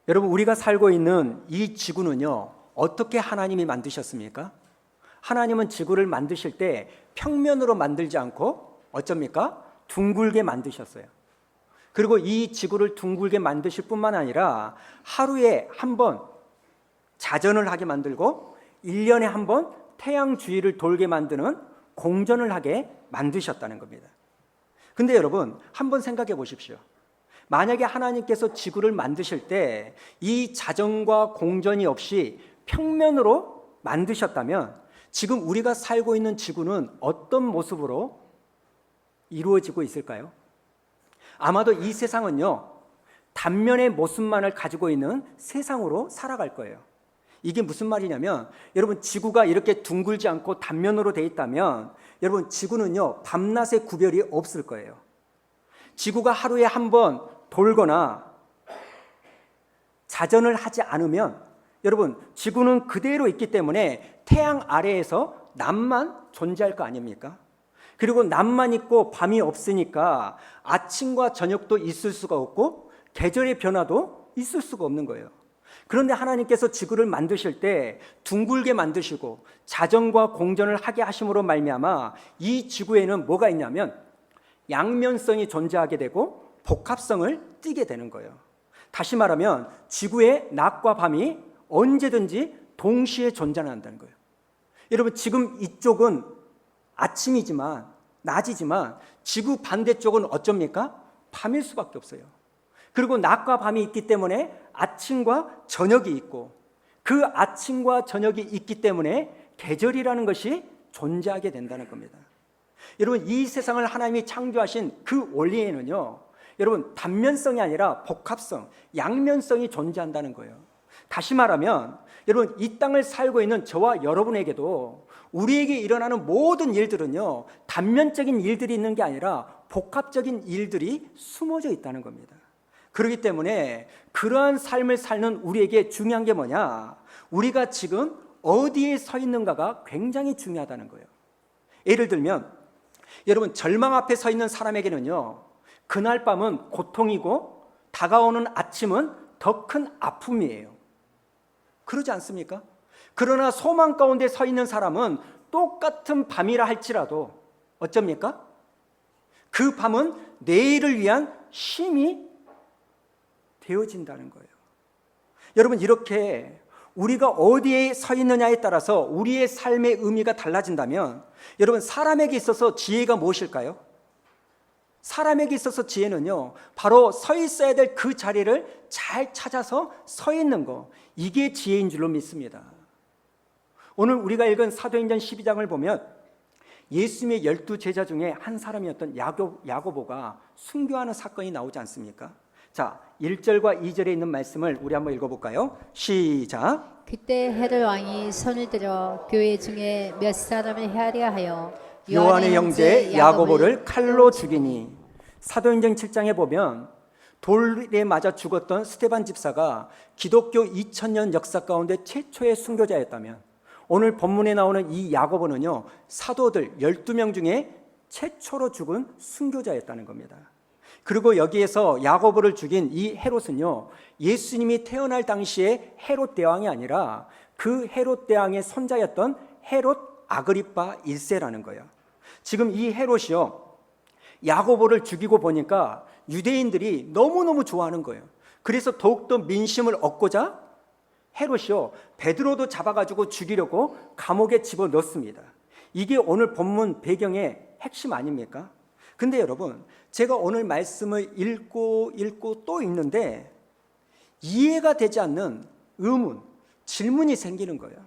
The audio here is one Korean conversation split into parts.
여러분, 우리가 살고 있는 이 지구는요, 어떻게 하나님이 만드셨습니까? 하나님은 지구를 만드실 때 평면으로 만들지 않고 어쩝니까? 둥글게 만드셨어요. 그리고 이 지구를 둥글게 만드실 뿐만 아니라 하루에 한 번 자전을 하게 만들고 1년에 한 번 태양 주위를 돌게 만드는 공전을 하게 만드셨다는 겁니다. 근데 여러분, 한번 생각해 보십시오. 만약에 하나님께서 지구를 만드실 때 이 자전과 공전이 없이 평면으로 만드셨다면 지금 우리가 살고 있는 지구는 어떤 모습으로 이루어지고 있을까요? 아마도 이 세상은요, 단면의 모습만을 가지고 있는 세상으로 살아갈 거예요. 이게 무슨 말이냐면, 여러분, 지구가 이렇게 둥글지 않고 단면으로 돼 있다면 여러분, 지구는요, 밤낮의 구별이 없을 거예요. 지구가 하루에 한 번 돌거나 자전을 하지 않으면 여러분, 지구는 그대로 있기 때문에 태양 아래에서 낮만 존재할 거 아닙니까? 그리고 낮만 있고 밤이 없으니까 아침과 저녁도 있을 수가 없고 계절의 변화도 있을 수가 없는 거예요. 그런데 하나님께서 지구를 만드실 때 둥글게 만드시고 자전과 공전을 하게 하심으로 말미암아 이 지구에는 뭐가 있냐면 양면성이 존재하게 되고 복합성을 띠게 되는 거예요. 다시 말하면 지구의 낮과 밤이 언제든지 동시에 존재한다는 거예요. 여러분, 지금 이쪽은 아침이지만 낮이지만 지구 반대쪽은 어쩝니까? 밤일 수밖에 없어요. 그리고 낮과 밤이 있기 때문에 아침과 저녁이 있고 그 아침과 저녁이 있기 때문에 계절이라는 것이 존재하게 된다는 겁니다. 여러분, 이 세상을 하나님이 창조하신 그 원리에는요, 여러분, 단면성이 아니라 복합성, 양면성이 존재한다는 거예요. 다시 말하면 여러분, 이 땅을 살고 있는 저와 여러분에게도 우리에게 일어나는 모든 일들은요, 단면적인 일들이 있는 게 아니라 복합적인 일들이 숨어져 있다는 겁니다. 그렇기 때문에 그러한 삶을 사는 우리에게 중요한 게 뭐냐? 우리가 지금 어디에 서 있는가가 굉장히 중요하다는 거예요. 예를 들면 여러분, 절망 앞에 서 있는 사람에게는요, 그날 밤은 고통이고 다가오는 아침은 더 큰 아픔이에요. 그러지 않습니까? 그러나 소망 가운데 서 있는 사람은 똑같은 밤이라 할지라도 어쩝니까? 그 밤은 내일을 위한 쉼이 되어진다는 거예요. 여러분, 이렇게 우리가 어디에 서 있느냐에 따라서 우리의 삶의 의미가 달라진다면 여러분, 사람에게 있어서 지혜가 무엇일까요? 사람에게 있어서 지혜는요, 바로 서 있어야 될 그 자리를 잘 찾아서 서 있는 거, 이게 지혜인 줄로 믿습니다. 오늘 우리가 읽은 사도행전 12장을 보면 예수님의 12제자 중에 한 사람이었던 야고보가 순교하는 사건이 나오지 않습니까? 자, 1절과 2절에 있는 말씀을 우리 한번 읽어볼까요? 시작. 그때 헤롯 왕이 손을 들어 교회 중에 몇 사람을 헤아려 하여 요한의 형제 야고보를 칼로 죽이니. 사도행전 7장에 보면 돌에 맞아 죽었던 스데반 집사가 기독교 2000년 역사 가운데 최초의 순교자였다면 오늘 본문에 나오는 이 야고보는요, 사도들 12명 중에 최초로 죽은 순교자였다는 겁니다. 그리고 여기에서 야고보를 죽인 이 헤롯은요, 예수님이 태어날 당시에 헤롯 대왕이 아니라 그 헤롯 대왕의 손자였던 헤롯 아그리파 1세라는 거예요. 지금 이 헤롯이요, 야고보를 죽이고 보니까 유대인들이 너무너무 좋아하는 거예요. 그래서 더욱더 민심을 얻고자 헤롯이요, 베드로도 잡아가지고 죽이려고 감옥에 집어넣습니다. 이게 오늘 본문 배경의 핵심 아닙니까? 근데 여러분, 제가 오늘 말씀을 읽고 또 읽는데 이해가 되지 않는 의문, 질문이 생기는 거예요.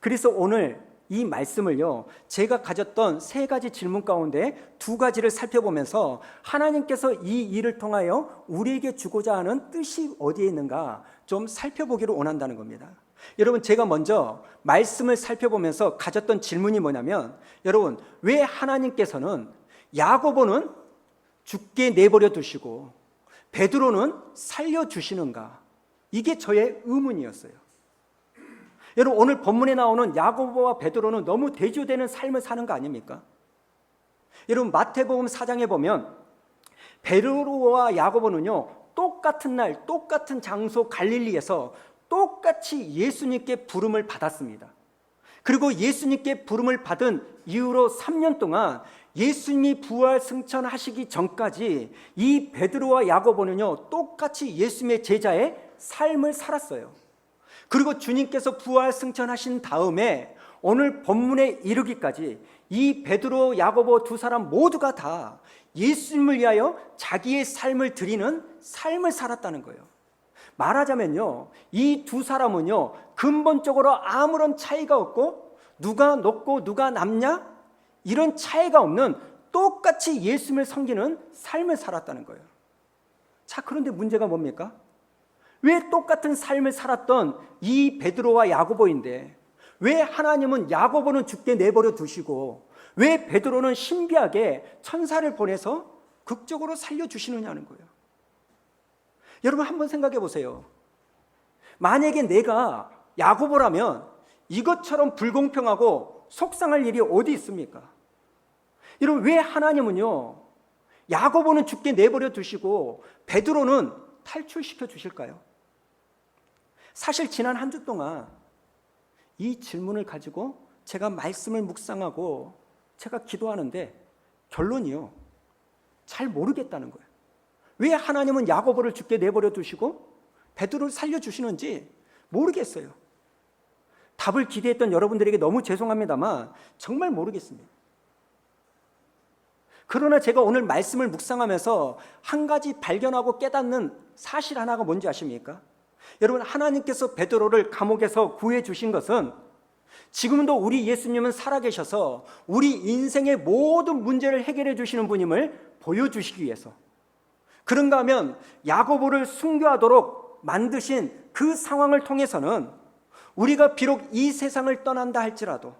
그래서 오늘 이 말씀을요, 제가 가졌던 세 가지 질문 가운데 두 가지를 살펴보면서 하나님께서 이 일을 통하여 우리에게 주고자 하는 뜻이 어디에 있는가 좀 살펴보기를 원한다는 겁니다. 여러분, 제가 먼저 말씀을 살펴보면서 가졌던 질문이 뭐냐면, 여러분, 왜 하나님께서는 야고보는 죽게 내버려 두시고 베드로는 살려주시는가? 이게 저의 의문이었어요. 여러분, 오늘 본문에 나오는 야고보와 베드로는 너무 대조되는 삶을 사는 거 아닙니까? 여러분, 마태복음 4장에 보면 베드로와 야고보는요, 똑같은 똑같은 날 똑같은 장소 갈릴리에서 똑같이 예수님께 부름을 받았습니다. 그리고 예수님께 부름을 받은 이후로 3년 동안 예수님이 부활 승천하시기 전까지 이 베드로와 야고보는요 똑같이 예수님의 제자의 삶을 살았어요. 그리고 주님께서 부활 승천하신 다음에 오늘 본문에 이르기까지 이 베드로, 야고보 두 사람 모두가 다 예수님을 위하여 자기의 삶을 드리는 삶을 살았다는 거예요. 말하자면요, 이 두 사람은요 근본적으로 아무런 차이가 없고 누가 높고 누가 남냐 이런 차이가 없는 똑같이 예수님을 섬기는 삶을 살았다는 거예요. 자, 그런데 문제가 뭡니까? 왜 똑같은 삶을 살았던 이 베드로와 야고보인데 왜 하나님은 야고보는 죽게 내버려 두시고 왜 베드로는 신비하게 천사를 보내서 극적으로 살려주시느냐는 거예요. 여러분 한번 생각해 보세요. 만약에 내가 야고보라면 이것처럼 불공평하고 속상할 일이 어디 있습니까? 여러분 왜 하나님은요 야고보는 죽게 내버려 두시고 베드로는 탈출시켜 주실까요? 사실 지난 한 주 동안 이 질문을 가지고 제가 말씀을 묵상하고 제가 기도하는데 결론이요 잘 모르겠다는 거예요. 왜 하나님은 야고보를 죽게 내버려 두시고 베드로를 살려주시는지 모르겠어요. 답을 기대했던 여러분들에게 너무 죄송합니다만 정말 모르겠습니다. 그러나 제가 오늘 말씀을 묵상하면서 한 가지 발견하고 깨닫는 사실 하나가 뭔지 아십니까? 여러분 하나님께서 베드로를 감옥에서 구해 주신 것은 지금도 우리 예수님은 살아계셔서 우리 인생의 모든 문제를 해결해 주시는 분임을 보여주시기 위해서, 그런가 하면 야고보를 순교하도록 만드신 그 상황을 통해서는 우리가 비록 이 세상을 떠난다 할지라도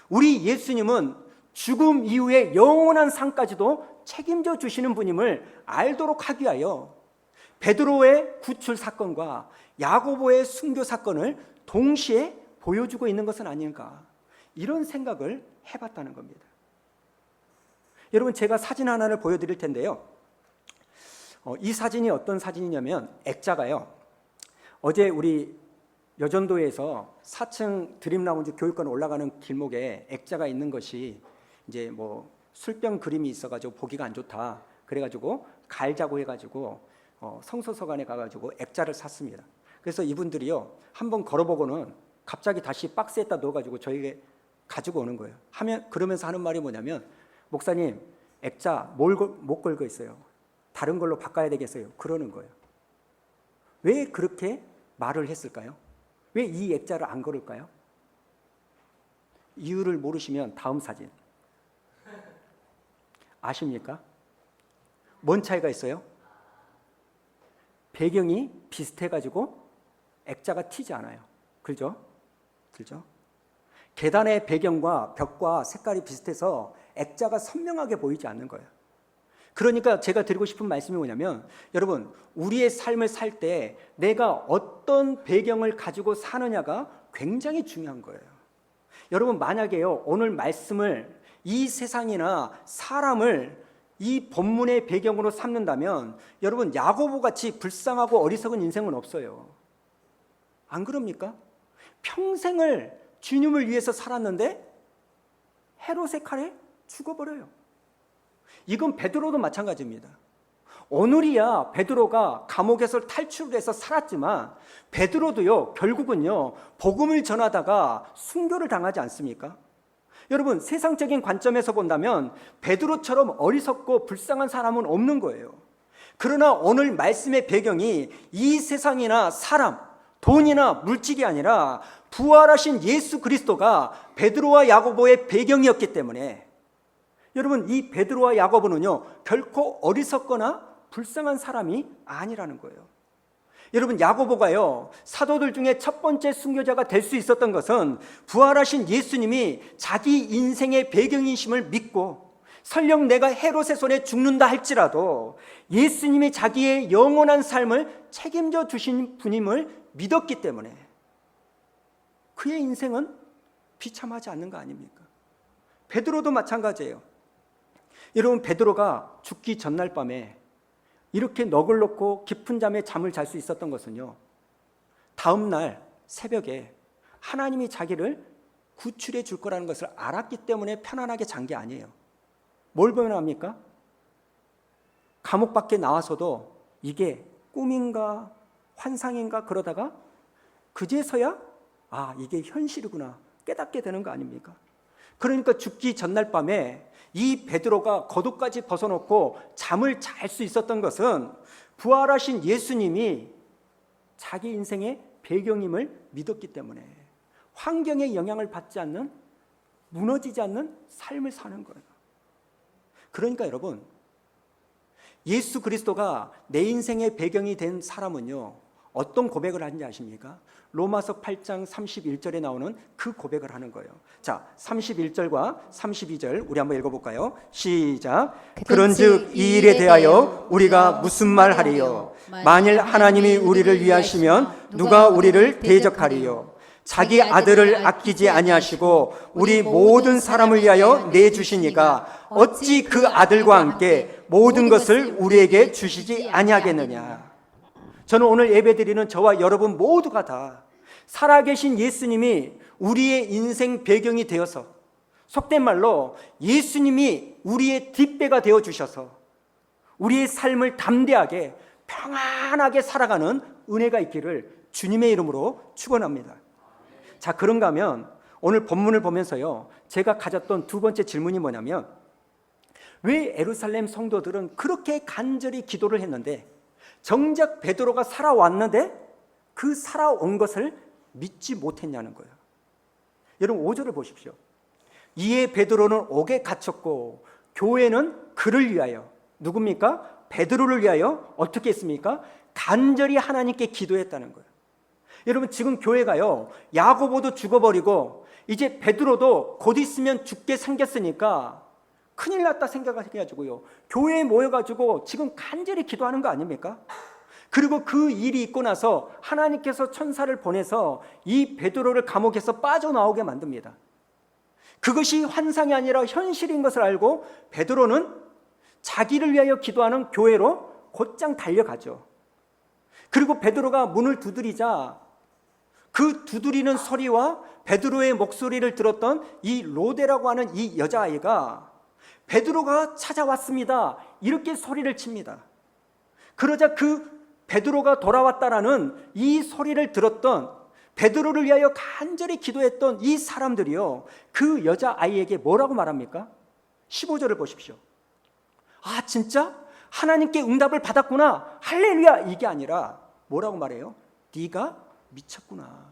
우리 예수님은 죽음 이후의 영원한 삶까지도 책임져 주시는 분임을 알도록 하기 위하여 베드로의 구출 사건과 야고보의 순교 사건을 동시에 보여주고 있는 것은 아닌가, 이런 생각을 해봤다는 겁니다. 여러분 제가 사진 하나를 보여드릴 텐데요. 이 사진이 어떤 사진이냐면 액자가요, 어제 우리 여전도에서 4층 드림라운지 교육관 올라가는 길목에 액자가 있는 것이 이제 뭐 술병 그림이 있어가지고 보기가 안 좋다 그래가지고 갈자고 해가지고 성소서관에 가가지고 액자를 샀습니다. 그래서 이분들이요 한번 걸어보고는 갑자기 다시 박스에다 넣어가지고 저에게 가지고 오는 거예요. 그러면서 하는 말이 뭐냐면, 목사님 액자 못 걸고 있어요. 다른 걸로 바꿔야 되겠어요. 그러는 거예요. 왜 그렇게 말을 했을까요? 왜 이 액자를 안 걸을까요? 이유를 모르시면 다음 사진 아십니까? 뭔 차이가 있어요? 배경이 비슷해가지고 액자가 튀지 않아요. 그죠? 계단의 배경과 벽과 색깔이 비슷해서 액자가 선명하게 보이지 않는 거예요. 그러니까 제가 드리고 싶은 말씀이 뭐냐면, 여러분 우리의 삶을 살 때 내가 어떤 배경을 가지고 사느냐가 굉장히 중요한 거예요. 여러분 만약에요 오늘 말씀을 이 세상이나 사람을 이 본문의 배경으로 삼는다면 여러분 야고보같이 불쌍하고 어리석은 인생은 없어요. 안 그럽니까? 평생을 주님을 위해서 살았는데 헤롯의 칼에 죽어버려요. 이건 베드로도 마찬가지입니다. 오늘이야 베드로가 감옥에서 탈출해서 살았지만 베드로도요 결국은요 복음을 전하다가 순교를 당하지 않습니까? 여러분 세상적인 관점에서 본다면 베드로처럼 어리석고 불쌍한 사람은 없는 거예요. 그러나 오늘 말씀의 배경이 이 세상이나 사람, 돈이나 물질이 아니라 부활하신 예수 그리스도가 베드로와 야고보의 배경이었기 때문에 여러분 이 베드로와 야고보는요 결코 어리석거나 불쌍한 사람이 아니라는 거예요. 여러분 야고보가요 사도들 중에 첫 번째 순교자가 될 수 있었던 것은 부활하신 예수님이 자기 인생의 배경이심을 믿고 설령 내가 헤롯의 손에 죽는다 할지라도 예수님이 자기의 영원한 삶을 책임져 주신 분임을 믿었기 때문에 그의 인생은 비참하지 않는 거 아닙니까? 베드로도 마찬가지예요. 여러분 베드로가 죽기 전날 밤에 이렇게 넋을 놓고 깊은 잠에 잠을 잘 수 있었던 것은요, 다음 날 새벽에 하나님이 자기를 구출해 줄 거라는 것을 알았기 때문에 편안하게 잔 게 아니에요. 뭘 보면 압니까? 감옥 밖에 나와서도 이게 꿈인가 환상인가 그러다가 그제서야 이게 현실이구나 깨닫게 되는 거 아닙니까? 그러니까 죽기 전날 밤에 이 베드로가 겉옷까지 벗어놓고 잠을 잘 수 있었던 것은 부활하신 예수님이 자기 인생의 배경임을 믿었기 때문에 환경의 영향을 받지 않는, 무너지지 않는 삶을 사는 거예요. 그러니까 여러분, 예수 그리스도가 내 인생의 배경이 된 사람은요, 어떤 고백을 하는지 아십니까? 로마서 8장 31절에 나오는 그 고백을 하는 거예요. 자, 31절과 32절 우리 한번 읽어볼까요? 시작. 그런즉 이 일에 대하여 우리가 무슨 말 하리요? 만일 하나님이 우리를 위하시면 누가 우리를 대적하리요? 자기 아들을 아끼지 아니하시고 우리 모든 사람을 위하여 내주시니까 어찌 그 아들과 함께 모든 것을 우리에게 주시지 아니하겠느냐? 저는 오늘 예배드리는 저와 여러분 모두가 다 살아계신 예수님이 우리의 인생 배경이 되어서, 속된 말로 예수님이 우리의 뒷배가 되어주셔서 우리의 삶을 담대하게 평안하게 살아가는 은혜가 있기를 주님의 이름으로 축원합니다. 자, 그런가 하면 오늘 본문을 보면서요, 제가 가졌던 두 번째 질문이 뭐냐면, 왜 예루살렘 성도들은 그렇게 간절히 기도를 했는데 정작 베드로가 살아왔는데 그 살아온 것을 믿지 못했냐는 거예요. 여러분 5절을 보십시오. 이에 베드로는 옥에 갇혔고 교회는 그를 위하여, 누굽니까? 베드로를 위하여 어떻게 했습니까? 간절히 하나님께 기도했다는 거예요. 여러분 지금 교회가요, 야고보도 죽어버리고 이제 베드로도 곧 있으면 죽게 생겼으니까 큰일 났다 생각해가지고요, 교회에 모여가지고 지금 간절히 기도하는 거 아닙니까? 그리고 그 일이 있고 나서 하나님께서 천사를 보내서 이 베드로를 감옥에서 빠져나오게 만듭니다. 그것이 환상이 아니라 현실인 것을 알고 베드로는 자기를 위하여 기도하는 교회로 곧장 달려가죠. 그리고 베드로가 문을 두드리자 그 두드리는 소리와 베드로의 목소리를 들었던 이 로데라고 하는 이 여자아이가 베드로가 찾아왔습니다, 이렇게 소리를 칩니다. 그러자 그 베드로가 돌아왔다라는 이 소리를 들었던, 베드로를 위하여 간절히 기도했던 이 사람들이요, 그 여자아이에게 뭐라고 말합니까? 15절을 보십시오. 진짜? 하나님께 응답을 받았구나, 할렐루야, 이게 아니라 뭐라고 말해요? 네가 미쳤구나.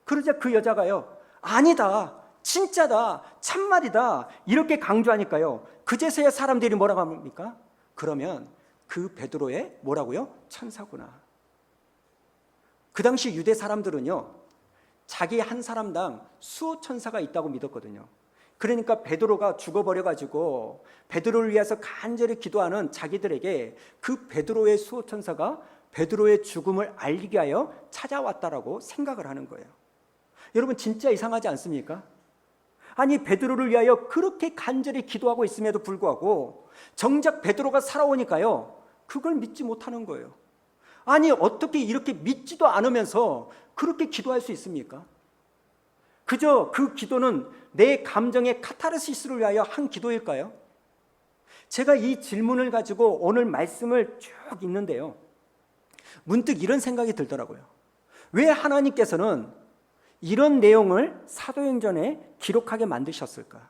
그러자 그 여자가요, 아니다, 진짜다, 참말이다, 이렇게 강조하니까요, 그제서야 사람들이 뭐라고 합니까? 그러면 그 베드로의 뭐라고요? 천사구나. 그 당시 유대 사람들은요, 자기 한 사람당 수호 천사가 있다고 믿었거든요. 그러니까 베드로가 죽어버려가지고 베드로를 위해서 간절히 기도하는 자기들에게 그 베드로의 수호 천사가 베드로의 죽음을 알리게 하여 찾아왔다라고 생각을 하는 거예요. 여러분 진짜 이상하지 않습니까? 아니 베드로를 위하여 그렇게 간절히 기도하고 있음에도 불구하고 정작 베드로가 살아오니까요, 그걸 믿지 못하는 거예요. 아니 어떻게 이렇게 믿지도 않으면서 그렇게 기도할 수 있습니까? 그저 그 기도는 내 감정의 카타르시스를 위하여 한 기도일까요? 제가 이 질문을 가지고 오늘 말씀을 쭉 읽는데요, 문득 이런 생각이 들더라고요. 왜 하나님께서는 이런 내용을 사도행전에 기록하게 만드셨을까?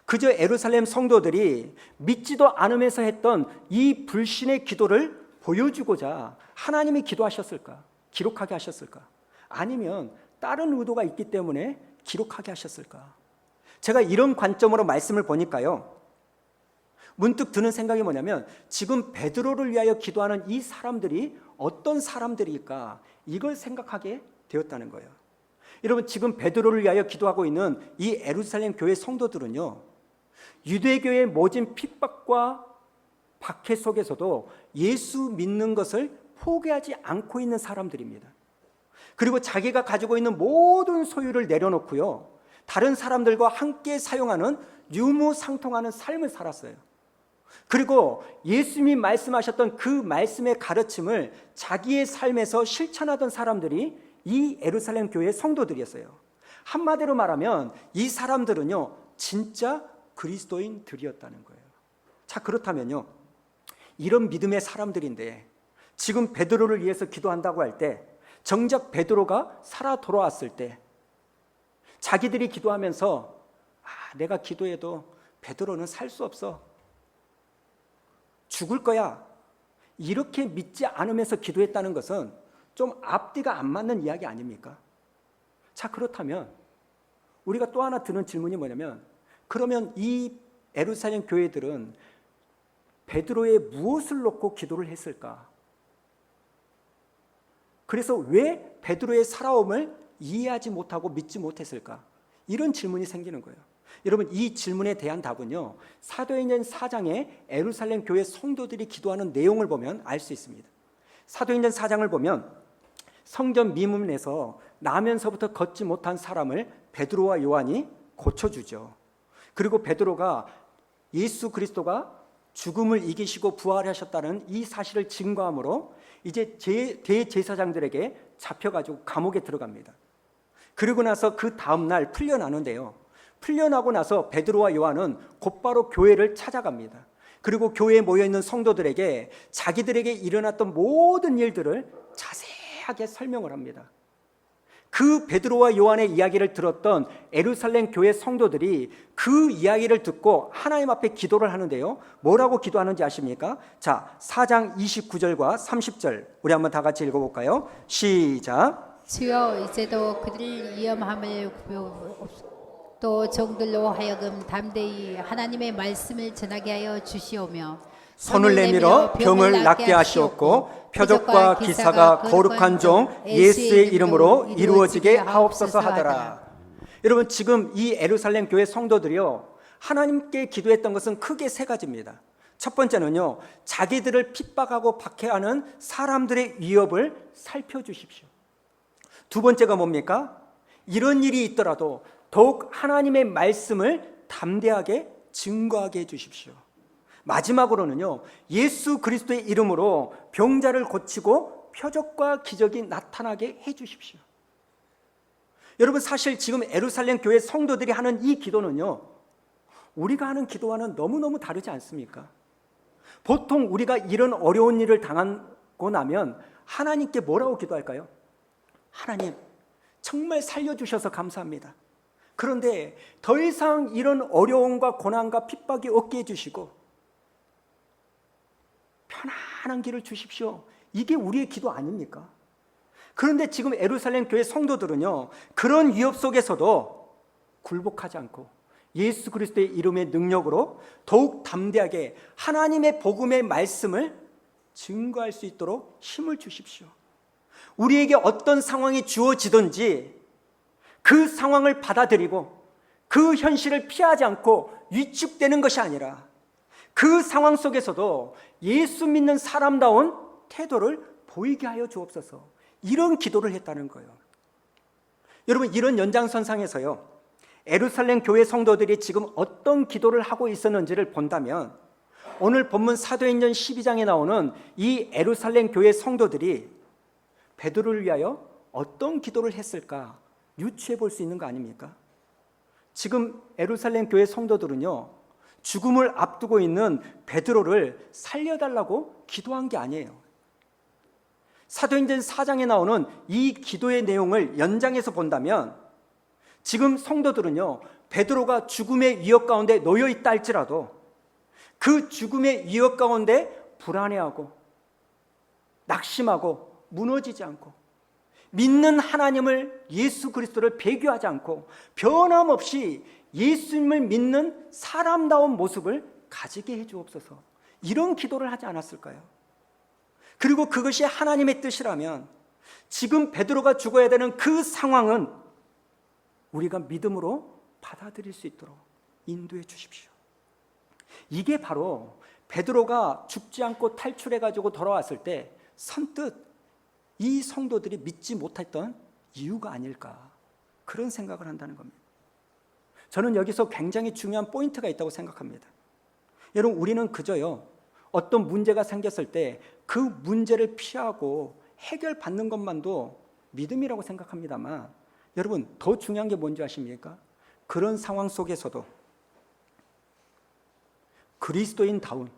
그저 예루살렘 성도들이 믿지도 않으면서 했던 이 불신의 기도를 보여주고자 하나님이 기도하셨을까? 기록하게 하셨을까? 아니면 다른 의도가 있기 때문에 기록하게 하셨을까? 제가 이런 관점으로 말씀을 보니까요, 문득 드는 생각이 뭐냐면 지금 베드로를 위하여 기도하는 이 사람들이 어떤 사람들일까? 이걸 생각하게 되었다는 거예요. 여러분 지금 베드로를 위하여 기도하고 있는 이 예루살렘 교회 성도들은요, 유대교의 모진 핍박과 박해 속에서도 예수 믿는 것을 포기하지 않고 있는 사람들입니다. 그리고 자기가 가지고 있는 모든 소유를 내려놓고요, 다른 사람들과 함께 사용하는 유무상통하는 삶을 살았어요. 그리고 예수님이 말씀하셨던 그 말씀의 가르침을 자기의 삶에서 실천하던 사람들이 이 예루살렘 교회 성도들이었어요. 한마디로 말하면 이 사람들은요, 진짜 그리스도인들이었다는 거예요. 자, 그렇다면요, 이런 믿음의 사람들인데 지금 베드로를 위해서 기도한다고 할 때, 정작 베드로가 돌아왔을 때 자기들이 기도하면서 내가 기도해도 베드로는 살 수 없어, 죽을 거야, 이렇게 믿지 않으면서 기도했다는 것은 좀 앞뒤가 안 맞는 이야기 아닙니까? 자, 그렇다면 우리가 또 하나 드는 질문이 뭐냐면, 그러면 이 예루살렘 교회들은 베드로의 무엇을 놓고 기도를 했을까? 그래서 왜 베드로의 살아옴을 이해하지 못하고 믿지 못했을까? 이런 질문이 생기는 거예요. 여러분, 이 질문에 대한 답은요, 사도행전 4장에 예루살렘 교회 성도들이 기도하는 내용을 보면 알 수 있습니다. 사도행전 4장을 보면 성전 미문에서 나면서부터 걷지 못한 사람을 베드로와 요한이 고쳐주죠. 그리고 베드로가 예수 그리스도가 죽음을 이기시고 부활하셨다는 이 사실을 증거함으로 이제 대제사장들에게 잡혀가지고 감옥에 들어갑니다. 그리고 나서 그 다음날 풀려나는데요, 풀려나고 나서 베드로와 요한은 곧바로 교회를 찾아갑니다. 그리고 교회에 모여있는 성도들에게 자기들에게 일어났던 모든 일들을 자세하게 설명을 합니다. 그 베드로와 요한의 이야기를 들었던 예루살렘 교회 성도들이 그 이야기를 듣고 하나님 앞에 기도를 하는데요, 뭐라고 기도하는지 아십니까? 자, 4장 29절과 30절 우리 한번 다 같이 읽어볼까요? 시작. 주여, 이제도 그들을 위험함을 또 종들로 하여금 담대히 하나님의 말씀을 전하게 하여 주시오며 손을 내밀어 병을 낫게 하시옵고 표적과 기사가 거룩한 종 예수의 이름으로 이루어지게 하옵소서 하더라. 여러분, 지금 이 예루살렘 교회 성도들이요, 하나님께 기도했던 것은 크게 세 가지입니다. 첫 번째는요, 자기들을 핍박하고 박해하는 사람들의 위협을 살펴주십시오. 두 번째가 뭡니까? 이런 일이 있더라도 더욱 하나님의 말씀을 담대하게 증거하게 해주십시오. 마지막으로는요, 예수 그리스도의 이름으로 병자를 고치고 표적과 기적이 나타나게 해주십시오. 여러분, 사실 지금 예루살렘 교회 성도들이 하는 이 기도는요, 우리가 하는 기도와는 너무너무 다르지 않습니까? 보통 우리가 이런 어려운 일을 당하고 나면 하나님께 뭐라고 기도할까요? 하나님, 정말 살려주셔서 감사합니다. 그런데 더 이상 이런 어려움과 고난과 핍박이 없게 해주시고 편안한 길을 주십시오. 이게 우리의 기도 아닙니까? 그런데 지금 예루살렘 교회 성도들은요, 그런 위협 속에서도 굴복하지 않고 예수 그리스도의 이름의 능력으로 더욱 담대하게 하나님의 복음의 말씀을 증거할 수 있도록 힘을 주십시오. 우리에게 어떤 상황이 주어지든지 그 상황을 받아들이고 그 현실을 피하지 않고 위축되는 것이 아니라 그 상황 속에서도 예수 믿는 사람다운 태도를 보이게 하여 주옵소서, 이런 기도를 했다는 거예요. 여러분, 이런 연장선상에서요, 예루살렘 교회 성도들이 지금 어떤 기도를 하고 있었는지를 본다면 오늘 본문 사도행전 12장에 나오는 이 예루살렘 교회 성도들이 베드로를 위하여 어떤 기도를 했을까 유추해 볼 수 있는 거 아닙니까? 지금 예루살렘 교회 성도들은요, 죽음을 앞두고 있는 베드로를 살려달라고 기도한 게 아니에요. 사도행전 4장에 나오는 이 기도의 내용을 연장해서 본다면 지금 성도들은요, 베드로가 죽음의 위협 가운데 놓여 있다 할지라도 그 죽음의 위협 가운데 불안해하고 낙심하고 무너지지 않고 믿는 하나님을, 예수 그리스도를 배교하지 않고 변함없이 예수님을 믿는 사람다운 모습을 가지게 해주옵소서, 이런 기도를 하지 않았을까요? 그리고 그것이 하나님의 뜻이라면 지금 베드로가 죽어야 되는 그 상황은 우리가 믿음으로 받아들일 수 있도록 인도해 주십시오. 이게 바로 베드로가 죽지 않고 탈출해가지고 돌아왔을 때 선뜻 이 성도들이 믿지 못했던 이유가 아닐까, 그런 생각을 한다는 겁니다. 저는 여기서 굉장히 중요한 포인트가 있다고 생각합니다. 여러분, 우리는 그저요, 어떤 문제가 생겼을 때 그 문제를 피하고 해결받는 것만도 믿음이라고 생각합니다만, 여러분, 더 중요한 게 뭔지 아십니까? 그런 상황 속에서도 그리스도인다운,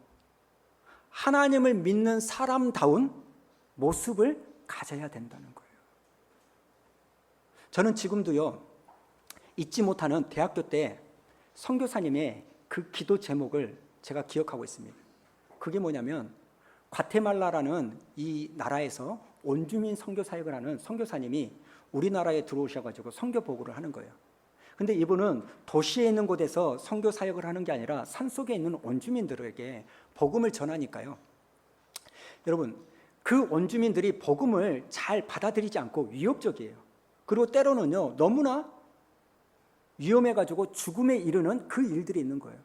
하나님을 믿는 사람다운 모습을 가져야 된다는 거예요. 저는 지금도요, 잊지 못하는 대학교 때 선교사님의 그 기도 제목을 제가 기억하고 있습니다. 그게 뭐냐면, 과테말라라는 이 나라에서 원주민 선교 사역을 하는 선교사님이 우리나라에 들어오셔가지고 선교 보고를 하는 거예요. 근데 이분은 도시에 있는 곳에서 선교 사역을 하는 게 아니라 산속에 있는 원주민들에게 복음을 전하니까요. 여러분, 그 원주민들이 복음을 잘 받아들이지 않고 위협적이에요. 그리고 때로는요, 너무나 위험해가지고 죽음에 이르는 그 일들이 있는 거예요.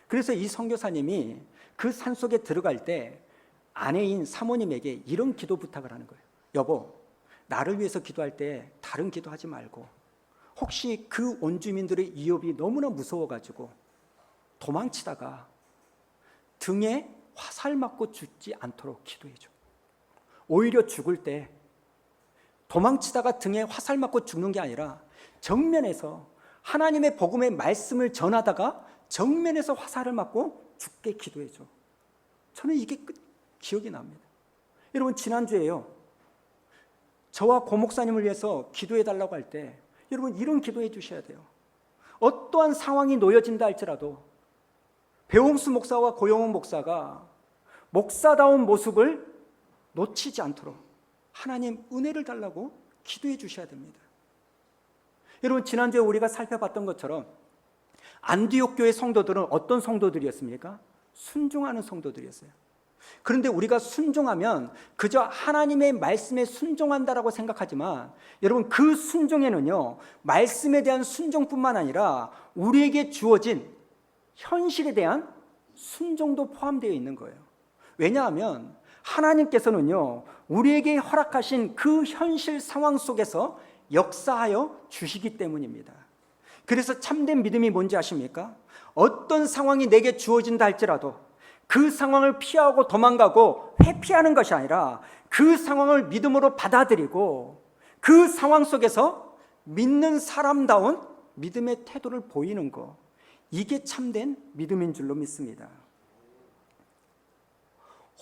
그래서 이 선교사님이 그 산속에 들어갈 때 아내인 사모님에게 이런 기도 부탁을 하는 거예요. 여보, 나를 위해서 기도할 때 다른 기도하지 말고 혹시 그 원주민들의 위협이 너무나 무서워가지고 도망치다가 등에 화살 맞고 죽지 않도록 기도해줘. 오히려 죽을 때 도망치다가 등에 화살 맞고 죽는 게 아니라 정면에서 하나님의 복음의 말씀을 전하다가 정면에서 화살을 맞고 죽게 기도해줘. 저는 이게 기억이 납니다. 여러분, 지난주에요, 저와 고 목사님을 위해서 기도해달라고 할 때 여러분, 이런 기도해 주셔야 돼요. 어떠한 상황이 놓여진다 할지라도 배홍수 목사와 고영훈 목사가 목사다운 모습을 놓치지 않도록 하나님 은혜를 달라고 기도해 주셔야 됩니다. 여러분, 지난주에 우리가 살펴봤던 것처럼 안디옥 교회 성도들은 어떤 성도들이었습니까? 순종하는 성도들이었어요. 그런데 우리가 순종하면 그저 하나님의 말씀에 순종한다라고 생각하지만, 여러분, 그 순종에는요, 말씀에 대한 순종뿐만 아니라 우리에게 주어진 현실에 대한 순종도 포함되어 있는 거예요. 왜냐하면 하나님께서는요, 우리에게 허락하신 그 현실 상황 속에서 역사하여 주시기 때문입니다. 그래서 참된 믿음이 뭔지 아십니까? 어떤 상황이 내게 주어진다 할지라도 그 상황을 피하고 도망가고 회피하는 것이 아니라 그 상황을 믿음으로 받아들이고 그 상황 속에서 믿는 사람다운 믿음의 태도를 보이는 것, 이게 참된 믿음인 줄로 믿습니다.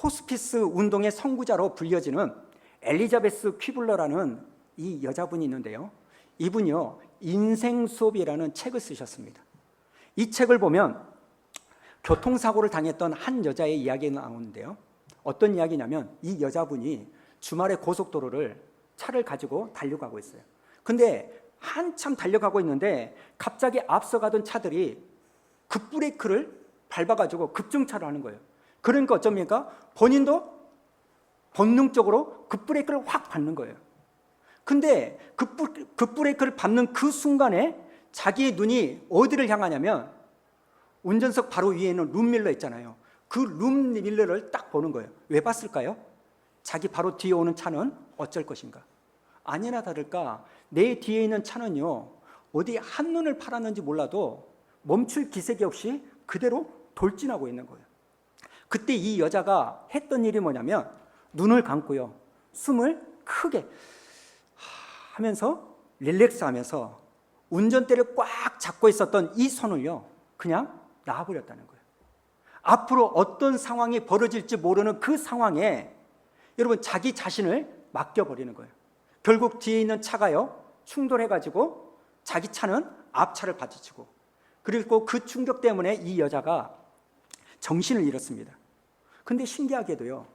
호스피스 운동의 선구자로 불려지는 엘리자베스 퀴블러라는 이 여자분이 있는데요, 이분이요, 인생 수업이라는 책을 쓰셨습니다. 이 책을 보면 교통사고를 당했던 한 여자의 이야기가 나오는데요, 어떤 이야기냐면 이 여자분이 주말에 고속도로를 차를 가지고 달려가고 있어요. 근데 한참 달려가고 있는데 갑자기 앞서가던 차들이 급브레이크를 밟아가지고 급정차를 하는 거예요. 그러니까 어쩝니까? 본인도 본능적으로 급브레이크를 확 밟는 거예요. 근데 급브레이크를 밟는 그 순간에 자기의 눈이 어디를 향하냐면 운전석 바로 위에 있는 룸밀러 있잖아요. 그 룸밀러를 딱 보는 거예요. 왜 봤을까요? 자기 바로 뒤에 오는 차는 어쩔 것인가? 아니나 다를까 내 뒤에 있는 차는요, 어디 한눈을 팔았는지 몰라도 멈출 기색이 없이 그대로 돌진하고 있는 거예요. 그때 이 여자가 했던 일이 뭐냐면 눈을 감고요, 숨을 크게 하면서 릴렉스하면서 운전대를 꽉 잡고 있었던 이 손을요, 그냥 놔버렸다는 거예요. 앞으로 어떤 상황이 벌어질지 모르는 그 상황에 여러분, 자기 자신을 맡겨버리는 거예요. 결국 뒤에 있는 차가요, 충돌해가지고 자기 차는 앞차를 받치고, 그리고 그 충격 때문에 이 여자가 정신을 잃었습니다. 근데 신기하게도요,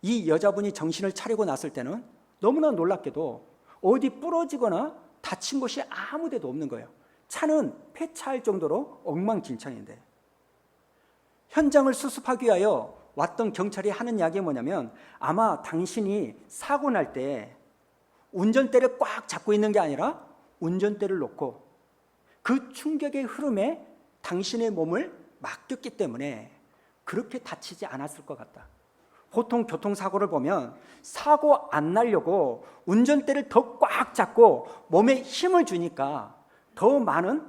이 여자분이 정신을 차리고 났을 때는 너무나 놀랍게도 어디 부러지거나 다친 곳이 아무 데도 없는 거예요. 차는 폐차할 정도로 엉망진창인데, 현장을 수습하기 위하여 왔던 경찰이 하는 이야기가 뭐냐면 아마 당신이 사고 날 때 운전대를 꽉 잡고 있는 게 아니라 운전대를 놓고 그 충격의 흐름에 당신의 몸을 맡겼기 때문에 그렇게 다치지 않았을 것 같다. 보통 교통사고를 보면 사고 안 나려고 운전대를 더 꽉 잡고 몸에 힘을 주니까 더 많은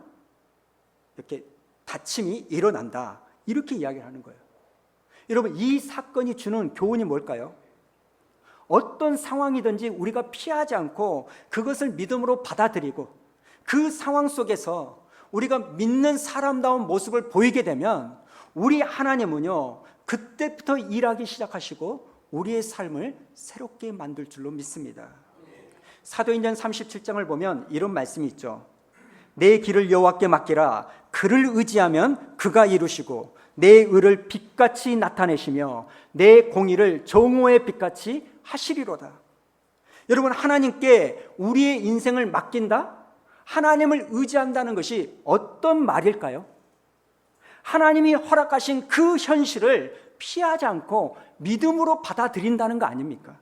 이렇게 다침이 일어난다, 이렇게 이야기를 하는 거예요. 여러분, 이 사건이 주는 교훈이 뭘까요? 어떤 상황이든지 우리가 피하지 않고 그것을 믿음으로 받아들이고 그 상황 속에서 우리가 믿는 사람다운 모습을 보이게 되면 우리 하나님은요, 그때부터 일하기 시작하시고 우리의 삶을 새롭게 만들 줄로 믿습니다. 사도행전 37장을 보면 이런 말씀이 있죠. 내 길을 여호와께 맡기라. 그를 의지하면 그가 이루시고 내 의를 빛같이 나타내시며 내 공의를 정오의 빛같이 하시리로다. 여러분, 하나님께 우리의 인생을 맡긴다? 하나님을 의지한다는 것이 어떤 말일까요? 하나님이 허락하신 그 현실을 피하지 않고 믿음으로 받아들인다는 거 아닙니까?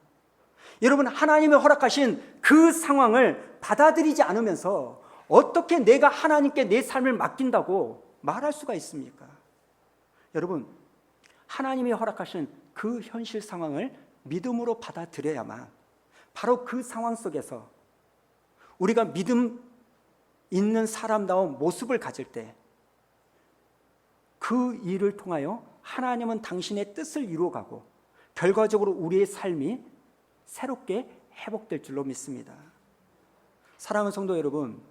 여러분, 하나님이 허락하신 그 상황을 받아들이지 않으면서 어떻게 내가 하나님께 내 삶을 맡긴다고 말할 수가 있습니까? 여러분, 하나님이 허락하신 그 현실 상황을 믿음으로 받아들여야만 바로 그 상황 속에서 우리가 믿음 있는 사람다운 모습을 가질 때 그 일을 통하여 하나님은 당신의 뜻을 이루어가고 결과적으로 우리의 삶이 새롭게 회복될 줄로 믿습니다. 사랑하는 성도 여러분,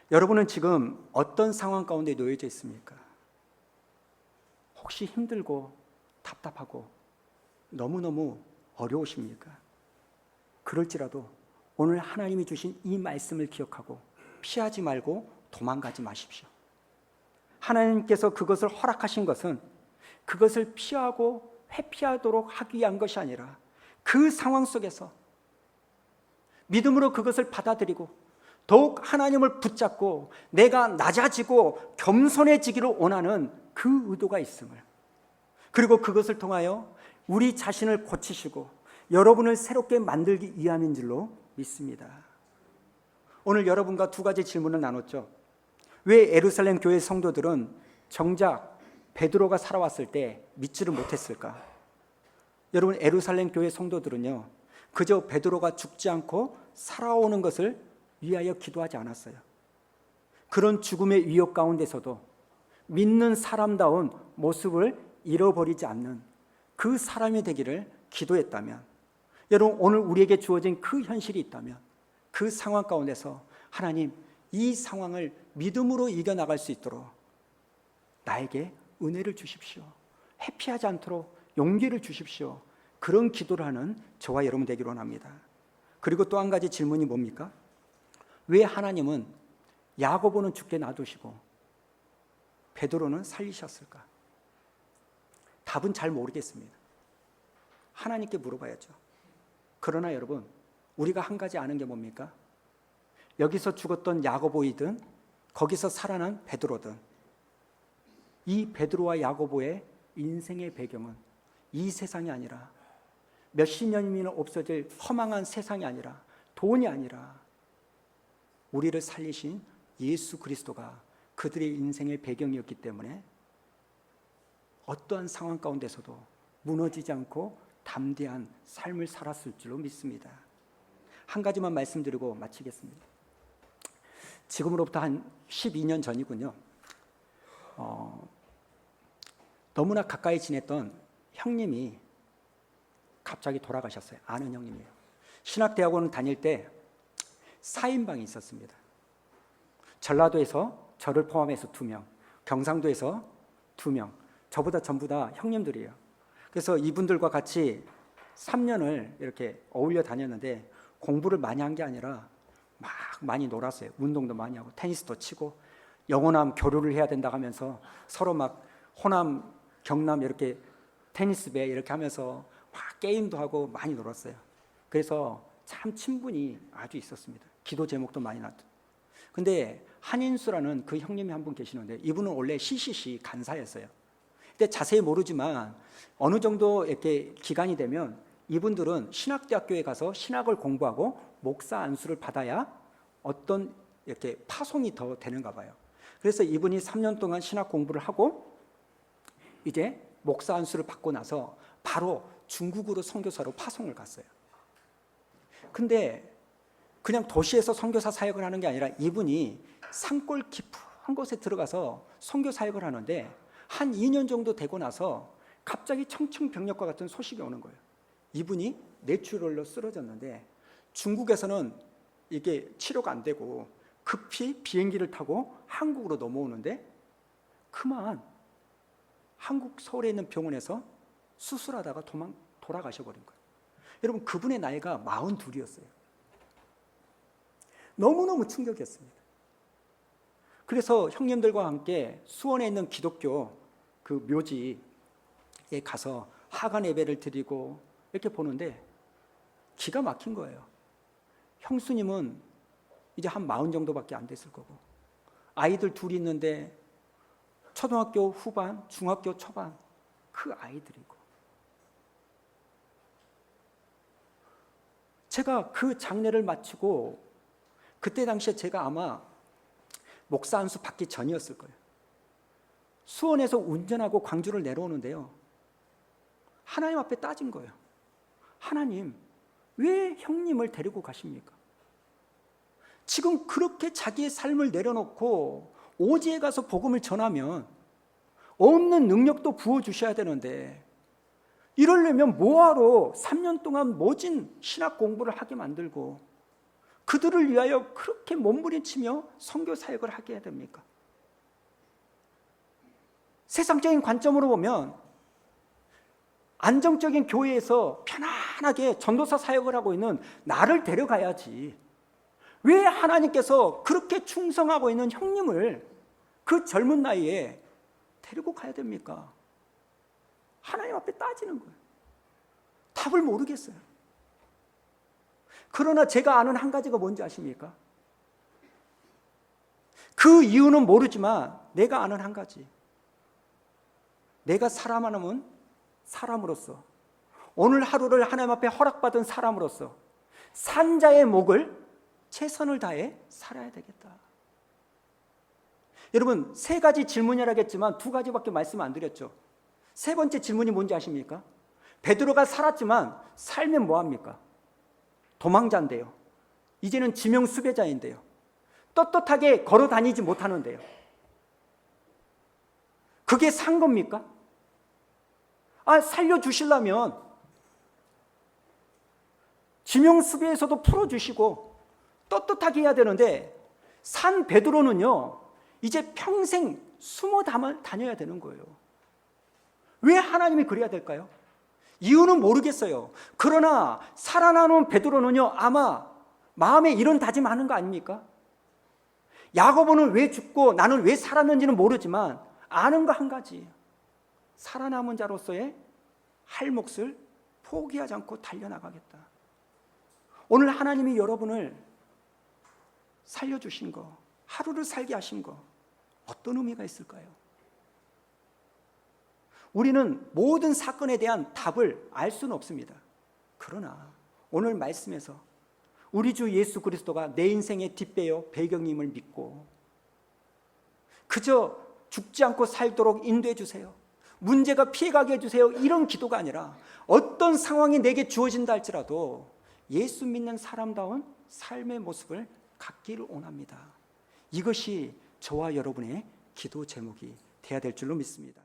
여러분은 지금 어떤 상황 가운데 놓여져 있습니까? 혹시 힘들고 답답하고 너무너무 어려우십니까? 그럴지라도 오늘 하나님이 주신 이 말씀을 기억하고 피하지 말고 도망가지 마십시오. 하나님께서 그것을 허락하신 것은 그것을 피하고 회피하도록 하기 위한 것이 아니라 그 상황 속에서 믿음으로 그것을 받아들이고 더욱 하나님을 붙잡고 내가 낮아지고 겸손해지기를 원하는 그 의도가 있음을, 그리고 그것을 통하여 우리 자신을 고치시고 여러분을 새롭게 만들기 위함인 줄로 믿습니다. 오늘 여러분과 두 가지 질문을 나눴죠. 왜 예루살렘 교회 성도들은 정작 베드로가 살아왔을 때 믿지를 못했을까? 여러분, 예루살렘 교회 성도들은요, 그저 베드로가 죽지 않고 살아오는 것을 위하여 기도하지 않았어요. 그런 죽음의 위협 가운데서도 믿는 사람다운 모습을 잃어버리지 않는 그 사람이 되기를 기도했다면, 여러분, 오늘 우리에게 주어진 그 현실이 있다면 그 상황 가운데서 하나님, 이 상황을 믿음으로 이겨나갈 수 있도록 나에게 은혜를 주십시오. 회피하지 않도록 용기를 주십시오. 그런 기도를 하는 저와 여러분 되기를 원합니다. 그리고 또 한 가지 질문이 뭡니까? 왜 하나님은 야고보는 죽게 놔두시고 베드로는 살리셨을까? 답은 잘 모르겠습니다. 하나님께 물어봐야죠. 그러나 여러분, 우리가 한 가지 아는 게 뭡니까? 여기서 죽었던 야고보이든 거기서 살아난 베드로든 이 베드로와 야고보의 인생의 배경은 이 세상이 아니라 몇십 년이면 없어질 허망한 세상이 아니라 돈이 아니라 우리를 살리신 예수 그리스도가 그들의 인생의 배경이었기 때문에 어떠한 상황 가운데서도 무너지지 않고 담대한 삶을 살았을 줄로 믿습니다. 한 가지만 말씀드리고 마치겠습니다. 지금으로부터 한 12년 전이군요. 너무나 가까이 지냈던 형님이 갑자기 돌아가셨어요. 아는 형님이에요. 신학대학원을 다닐 때 4인방이 있었습니다. 전라도에서 저를 포함해서 2명, 경상도에서 2명, 저보다 전부 다 형님들이에요. 그래서 이분들과 같이 3년을 이렇게 어울려 다녔는데 공부를 많이 한 게 아니라 막 많이 놀았어요. 운동도 많이 하고 테니스도 치고 영호남 교류를 해야 된다 하면서 서로 막 호남, 경남 이렇게 테니스배 이렇게 하면서 막 게임도 하고 많이 놀았어요. 그래서 참 친분이 아주 있었습니다. 기도 제목도 많이 났죠. 근데 한인수라는 그 형님이 한 분 계시는데 이분은 원래 CCC 간사였어요. 근데 자세히 모르지만 어느 정도 이렇게 기간이 되면 이분들은 신학대학교에 가서 신학을 공부하고 목사 안수를 받아야 어떤 이렇게 파송이 더 되는가 봐요. 그래서 이분이 3년 동안 신학 공부를 하고 이제 목사 안수를 받고 나서 바로 중국으로 선교사로 파송을 갔어요. 근데 그냥 도시에서 선교사 사역을 하는 게 아니라 이분이 산골 깊은 곳에 들어가서 선교 사역을 하는데 한 2년 정도 되고 나서 갑자기 청천벽력과 같은 소식이 오는 거예요. 이분이 뇌출혈로 쓰러졌는데 중국에서는 이게 치료가 안 되고 급히 비행기를 타고 한국으로 넘어오는데 그만 한국 서울에 있는 병원에서 수술하다가 돌아가셔버린 거예요. 여러분, 그분의 나이가 42이었어요. 너무너무 충격이었습니다. 그래서 형님들과 함께 수원에 있는 기독교 그 묘지에 가서 하간 예배를 드리고 이렇게 보는데 기가 막힌 거예요. 형수님은 이제 한 40 정도밖에 안 됐을 거고 아이들 둘이 있는데 초등학교 후반, 중학교 초반 그 아이들이고 제가 그 장례를 마치고 그때 당시에 제가 아마 목사 안수 받기 전이었을 거예요. 수원에서 운전하고 광주를 내려오는데요. 하나님 앞에 따진 거예요. 하나님, 왜 형님을 데리고 가십니까? 지금 그렇게 자기의 삶을 내려놓고 오지에 가서 복음을 전하면 없는 능력도 부어주셔야 되는데 이러려면 뭐하러 3년 동안 모진 신학 공부를 하게 만들고 그들을 위하여 그렇게 몸부림치며 선교 사역을 하게 해야 됩니까? 세상적인 관점으로 보면 안정적인 교회에서 편안하게 전도사 사역을 하고 있는 나를 데려가야지 왜 하나님께서 그렇게 충성하고 있는 형님을 그 젊은 나이에 데리고 가야 됩니까? 하나님 앞에 따지는 거예요. 답을 모르겠어요. 그러나 제가 아는 한 가지가 뭔지 아십니까? 그 이유는 모르지만 내가 아는 한 가지. 내가 사람하면 사람으로서 오늘 하루를 하나님 앞에 허락받은 사람으로서 산자의 목을 최선을 다해 살아야 되겠다. 여러분, 3가지 질문이라겠지만 2가지밖에 말씀 안 드렸죠. 3번째 질문이 뭔지 아십니까? 베드로가 살았지만 살면 뭐합니까? 도망자인데요. 이제는 지명 수배자인데요. 떳떳하게 걸어 다니지 못하는데요. 그게 산 겁니까? 살려주시려면 지명 수배에서도 풀어주시고 떳떳하게 해야 되는데 산 베드로는요 이제 평생 숨어 다녀야 되는 거예요. 왜 하나님이 그래야 될까요? 이유는 모르겠어요. 그러나 살아나는 베드로는요 아마 마음에 이런 다짐하는 거 아닙니까? 야고보는 왜 죽고 나는 왜 살았는지는 모르지만 아는 거 한 가지. 살아남은 자로서의 할 몫을 포기하지 않고 달려나가겠다. 오늘 하나님이 여러분을 살려주신 거, 하루를 살게 하신 거 어떤 의미가 있을까요? 우리는 모든 사건에 대한 답을 알 수는 없습니다. 그러나 오늘 말씀에서 우리 주 예수 그리스도가 내 인생의 뒷배요 배경임을 믿고 그저 죽지 않고 살도록 인도해 주세요. 문제가 피해가게 해주세요. 이런 기도가 아니라 어떤 상황이 내게 주어진다 할지라도 예수 믿는 사람다운 삶의 모습을 갖기를 원합니다. 이것이 저와 여러분의 기도 제목이 되어야 될 줄로 믿습니다.